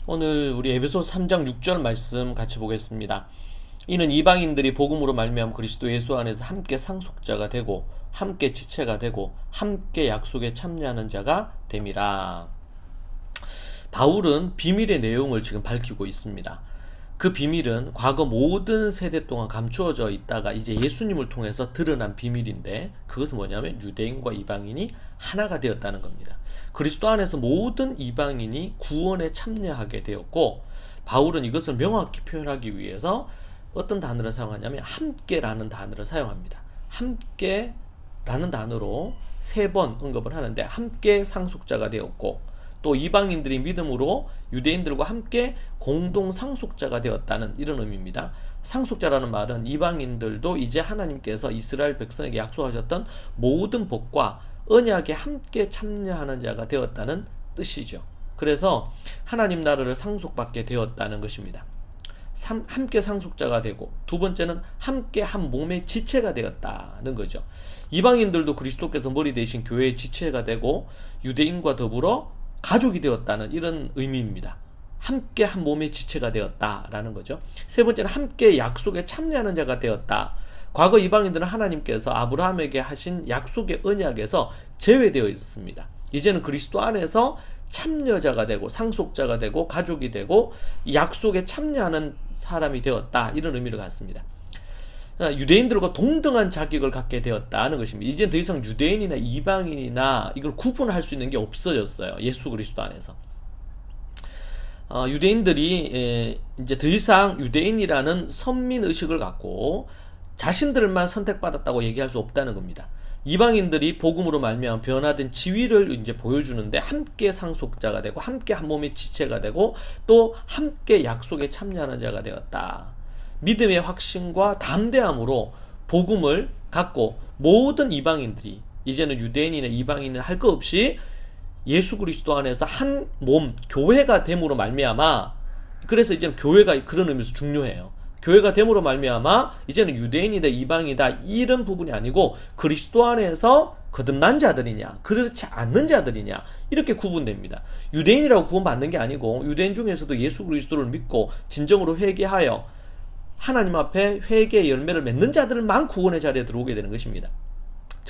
오늘 우리 에베소서 3장 6절 말씀 같이 보겠습니다. 이는 이방인들이 복음으로 말미암아 그리스도 예수 안에서 함께 상속자가 되고 함께 지체가 되고 함께 약속에 참여하는 자가 됨이라. 바울은 비밀의 내용을 지금 밝히고 있습니다. 그 비밀은 과거 모든 세대 동안 감추어져 있다가 이제 예수님을 통해서 드러난 비밀인데, 그것은 뭐냐면 유대인과 이방인이 하나가 되었다는 겁니다. 그리스도 안에서 모든 이방인이 구원에 참여하게 되었고, 바울은 이것을 명확히 표현하기 위해서 어떤 단어를 사용하냐면 함께라는 단어를 사용합니다. 함께라는 단어로 3번 언급을 하는데, 함께 상속자가 되었고 또 이방인들이 믿음으로 유대인들과 함께 공동 상속자가 되었다는 이런 의미입니다. 상속자라는 말은 이방인들도 이제 하나님께서 이스라엘 백성에게 약속하셨던 모든 복과 언약에 함께 참여하는 자가 되었다는 뜻이죠. 그래서 하나님 나라를 상속받게 되었다는 것입니다. 함께 상속자가 되고, 두 번째는 함께 한 몸의 지체가 되었다는 거죠. 이방인들도 그리스도께서 머리 되신 교회의 지체가 되고 유대인과 더불어 가족이 되었다는 이런 의미입니다. 함께 한 몸의 지체가 되었다라는 거죠. 세 번째는 함께 약속에 참여하는 자가 되었다. 과거 이방인들은 하나님께서 아브라함에게 하신 약속의 언약에서 제외되어 있었습니다. 이제는 그리스도 안에서 참여자가 되고 상속자가 되고 가족이 되고 약속에 참여하는 사람이 되었다, 이런 의미를 갖습니다. 유대인들과 동등한 자격을 갖게 되었다는 것입니다. 이제 더 이상 유대인이나 이방인이나 이걸 구분할 수 있는 게 없어졌어요. 예수 그리스도 안에서. 유대인들이 이제 더 이상 유대인이라는 선민의식을 갖고 자신들만 선택받았다고 얘기할 수 없다는 겁니다. 이방인들이 복음으로 말미암아 변화된 지위를 이제 보여주는데, 함께 상속자가 되고 함께 한 몸의 지체가 되고 또 함께 약속에 참여하는 자가 되었다. 믿음의 확신과 담대함으로 복음을 갖고 모든 이방인들이 이제는 유대인이나 이방인이나 할 것 없이 예수 그리스도 안에서 한 몸 교회가 됨으로 말미암아, 그래서 이제는 교회가 그런 의미에서 중요해요. 교회가 됨으로 말미암아 이제는 유대인이다 이방이다 이런 부분이 아니고 그리스도 안에서 거듭난 자들이냐 그렇지 않는 자들이냐 이렇게 구분됩니다. 유대인이라고 구원받는 게 아니고 유대인 중에서도 예수 그리스도를 믿고 진정으로 회개하여 하나님 앞에 회개의 열매를 맺는 자들만 구원의 자리에 들어오게 되는 것입니다.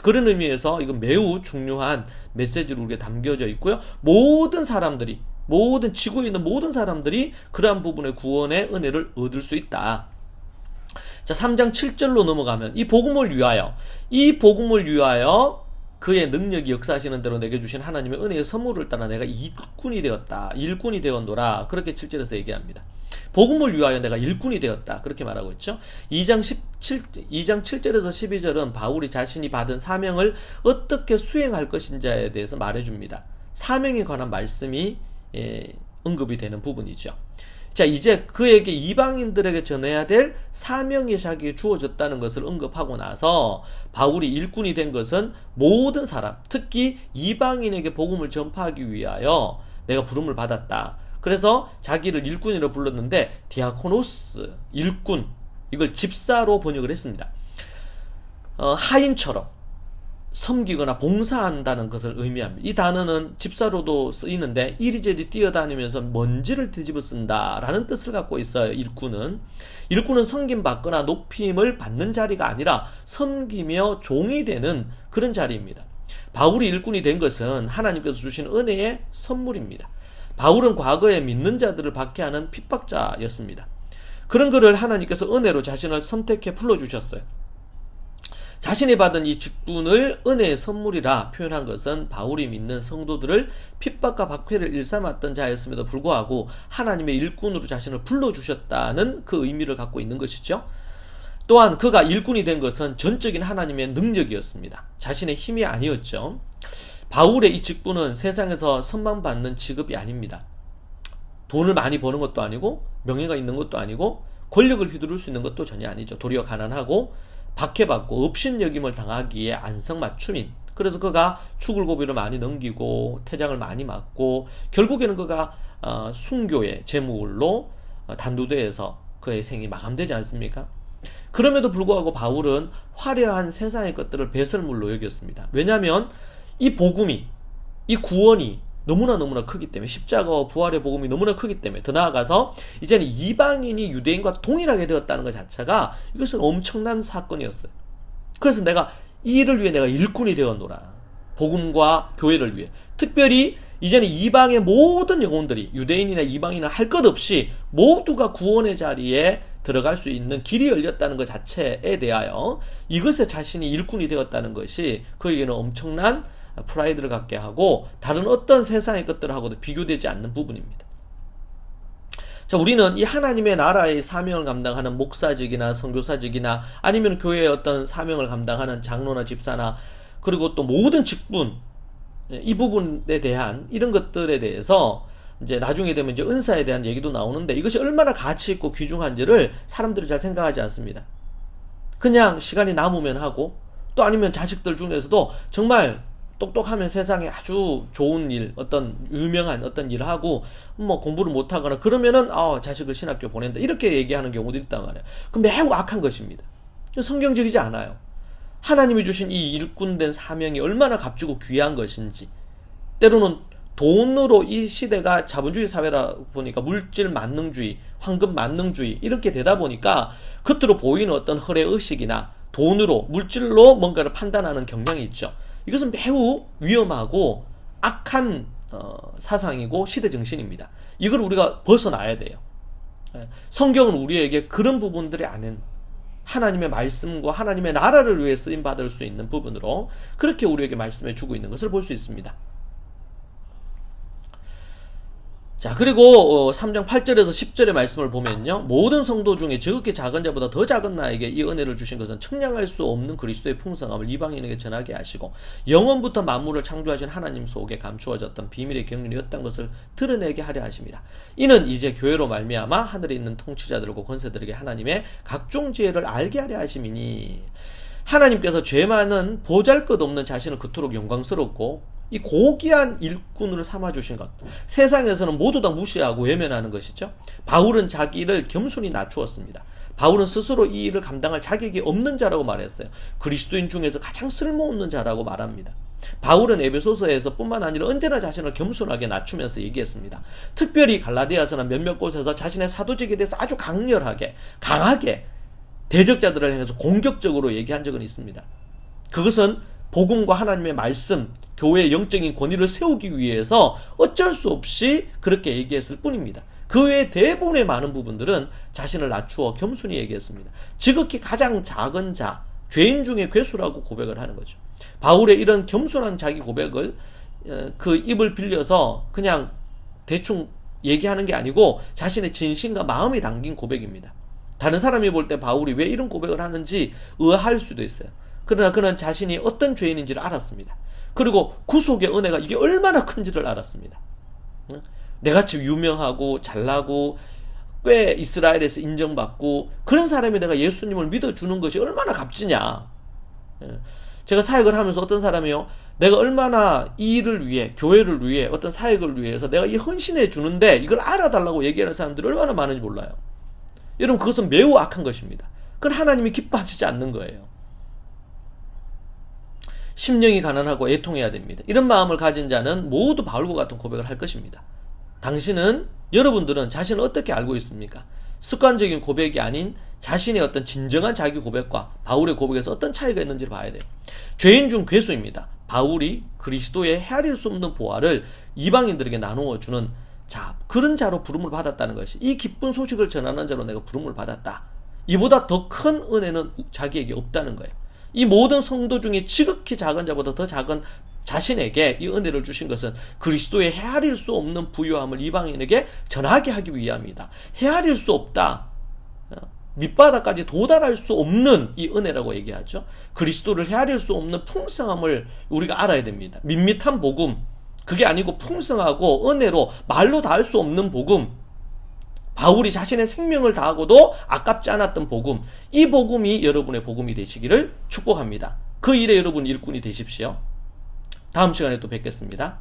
그런 의미에서 이건 매우 중요한 메시지로 우리가 담겨져 있고요. 모든 사람들이, 모든 지구에 있는 모든 사람들이 그러한 부분의 구원의 은혜를 얻을 수 있다. 자, 3장 7절로 넘어가면 이 복음을 위하여 그의 능력이 역사하시는 대로 내게 주신 하나님의 은혜의 선물을 따라 내가 일꾼이 되었노라. 그렇게 7절에서 얘기합니다. 복음을 위하여 내가 일꾼이 되었다, 그렇게 말하고 있죠. 2장 7절에서 12절은 바울이 자신이 받은 사명을 어떻게 수행할 것인지에 대해서 말해줍니다. 사명에 관한 말씀이 언급이 되는 부분이죠. 자, 이제 그에게 이방인들에게 전해야 될 사명의 자격이 주어졌다는 것을 언급하고 나서 바울이 일꾼이 된 것은 모든 사람, 특히 이방인에게 복음을 전파하기 위하여 내가 부름을 받았다. 그래서 자기를 일꾼이라고 불렀는데 디아코노스, 일꾼, 이걸 집사로 번역을 했습니다. 하인처럼 섬기거나 봉사한다는 것을 의미합니다. 이 단어는 집사로도 쓰이는데 이리저리 뛰어다니면서 먼지를 뒤집어 쓴다라는 뜻을 갖고 있어요. 일꾼은 섬김받거나 높임을 받는 자리가 아니라 섬기며 종이 되는 그런 자리입니다. 바울이 일꾼이 된 것은 하나님께서 주신 은혜의 선물입니다. 바울은 과거에 믿는 자들을 박해하는 핍박자였습니다. 그런 그를 하나님께서 은혜로 자신을 선택해 불러주셨어요. 자신이 받은 이 직분을 은혜의 선물이라 표현한 것은 바울이 믿는 성도들을 핍박과 박해를 일삼았던 자였음에도 불구하고 하나님의 일꾼으로 자신을 불러주셨다는 그 의미를 갖고 있는 것이죠. 또한 그가 일꾼이 된 것은 전적인 하나님의 능력이었습니다. 자신의 힘이 아니었죠. 바울의 이 직분은 세상에서 선망받는 직업이 아닙니다. 돈을 많이 버는 것도 아니고 명예가 있는 것도 아니고 권력을 휘두를 수 있는 것도 전혀 아니죠. 도리어 가난하고 박해받고 업신여김을 당하기에 안성맞춤인, 그래서 그가 죽을 고비를 많이 넘기고 태장을 많이 맞고 결국에는 그가 순교의 제물로 단도대에서 그의 생이 마감되지 않습니까? 그럼에도 불구하고 바울은 화려한 세상의 것들을 배설물로 여겼습니다. 왜냐하면 이 복음이, 이 구원이 너무나 크기 때문에, 십자가와 부활의 복음이 너무나 크기 때문에, 더 나아가서 이제는 이방인이 유대인과 동일하게 되었다는 것 자체가 이것은 엄청난 사건이었어요. 그래서 내가 이 일을 위해 내가 일꾼이 되었노라. 복음과 교회를 위해. 특별히 이제는 이방의 모든 영혼들이, 유대인이나 이방인이나 할 것 없이 모두가 구원의 자리에 들어갈 수 있는 길이 열렸다는 것 자체에 대하여 이것에 자신이 일꾼이 되었다는 것이 그에게는 엄청난 프라이드를 갖게 하고 다른 어떤 세상의 것들하고도 비교되지 않는 부분입니다. 자, 우리는 이 하나님의 나라의 사명을 감당하는 목사직이나 선교사직이나 아니면 교회의 어떤 사명을 감당하는 장로나 집사나 그리고 또 모든 직분, 이 부분에 대한 이런 것들에 대해서 이제 나중에 되면 이제 은사에 대한 얘기도 나오는데 이것이 얼마나 가치 있고 귀중한지를 사람들이 잘 생각하지 않습니다. 그냥 시간이 남으면 하고 또 아니면 자식들 중에서도 정말 똑똑하면 세상에 아주 좋은 일, 어떤 유명한 어떤 일을 하고 뭐 공부를 못하거나 그러면은 자식을 신학교 보낸다 이렇게 얘기하는 경우도 있단 말이에요. 그 매우 악한 것입니다. 성경적이지 않아요. 하나님이 주신 이 일꾼된 사명이 얼마나 값지고 귀한 것인지. 때로는 돈으로, 이 시대가 자본주의 사회라 보니까 물질 만능주의, 황금 만능주의 이렇게 되다 보니까 겉으로 보이는 어떤 허례의식이나 돈으로, 물질로 뭔가를 판단하는 경향이 있죠. 이것은 매우 위험하고 악한 사상이고 시대 정신입니다. 이걸 우리가 벗어나야 돼요. 성경은 우리에게 그런 부분들이 아닌 하나님의 말씀과 하나님의 나라를 위해 쓰임받을 수 있는 부분으로 그렇게 우리에게 말씀해 주고 있는 것을 볼 수 있습니다. 자, 그리고 3장 8절에서 10절의 말씀을 보면요, 모든 성도 중에 지극히 작은 자보다 더 작은 나에게 이 은혜를 주신 것은 청량할 수 없는 그리스도의 풍성함을 이방인에게 전하게 하시고 영원부터 만물을 창조하신 하나님 속에 감추어졌던 비밀의 경륜이었던 것을 드러내게 하려 하십니다. 이는 이제 교회로 말미암아 하늘에 있는 통치자들과 권세들에게 하나님의 각종 지혜를 알게 하려 하심이니, 하나님께서 죄 많은 보잘것없는 자신을 그토록 영광스럽고 이 고귀한 일꾼으로 삼아주신 것, 세상에서는 모두 다 무시하고 외면하는 것이죠. 바울은 자기를 겸손히 낮추었습니다. 바울은 스스로 이 일을 감당할 자격이 없는 자라고 말했어요. 그리스도인 중에서 가장 쓸모없는 자라고 말합니다. 바울은 에베소서에서 뿐만 아니라 언제나 자신을 겸손하게 낮추면서 얘기했습니다. 특별히 갈라디아서나 몇몇 곳에서 자신의 사도직에 대해서 아주 강렬하게, 강하게 대적자들을 향해서 공격적으로 얘기한 적은 있습니다. 그것은 복음과 하나님의 말씀, 교회의 영적인 권위를 세우기 위해서 어쩔 수 없이 그렇게 얘기했을 뿐입니다. 그 외에 대부분의 많은 부분들은 자신을 낮추어 겸손히 얘기했습니다. 지극히 가장 작은 자, 죄인 중에 괴수라고 고백을 하는 거죠. 바울의 이런 겸손한 자기 고백을 그 입을 빌려서 그냥 대충 얘기하는 게 아니고 자신의 진심과 마음이 담긴 고백입니다. 다른 사람이 볼 때 바울이 왜 이런 고백을 하는지 의아할 수도 있어요. 그러나 그는 자신이 어떤 죄인인지를 알았습니다. 그리고 구속의 은혜가 이게 얼마나 큰지를 알았습니다. 내같이 유명하고 잘나고 꽤 이스라엘에서 인정받고 그런 사람이 내가 예수님을 믿어주는 것이 얼마나 값지냐. 제가 사역을 하면서 어떤 사람이요, 내가 얼마나 이 일을 위해, 교회를 위해, 어떤 사역을 위해서 내가 이 헌신해 주는데 이걸 알아달라고 얘기하는 사람들이 얼마나 많은지 몰라요. 여러분, 그것은 매우 악한 것입니다. 그건 하나님이 기뻐하시지 않는 거예요. 심령이 가난하고 애통해야 됩니다. 이런 마음을 가진 자는 모두 바울과 같은 고백을 할 것입니다. 여러분들은 자신을 어떻게 알고 있습니까? 습관적인 고백이 아닌 자신의 어떤 진정한 자기 고백과 바울의 고백에서 어떤 차이가 있는지를 봐야 돼요. 죄인 중 괴수입니다. 바울이 그리스도의 헤아릴 수 없는 보화를 이방인들에게 나누어 주는 자, 그런 자로 부름을 받았다는 것이, 이 기쁜 소식을 전하는 자로 내가 부름을 받았다. 이보다 더 큰 은혜는 자기에게 없다는 거예요. 이 모든 성도 중에 지극히 작은 자보다 더 작은 자신에게 이 은혜를 주신 것은 그리스도의 헤아릴 수 없는 부요함을 이방인에게 전하게 하기 위함이다. 헤아릴 수 없다. 밑바닥까지 도달할 수 없는 이 은혜라고 얘기하죠. 그리스도를 헤아릴 수 없는 풍성함을 우리가 알아야 됩니다. 밋밋한 복음, 그게 아니고 풍성하고 은혜로 말로 다 할 수 없는 복음, 바울이 자신의 생명을 다하고도 아깝지 않았던 복음, 이 복음이 여러분의 복음이 되시기를 축복합니다. 그 일에 여러분 일꾼이 되십시오. 다음 시간에 또 뵙겠습니다.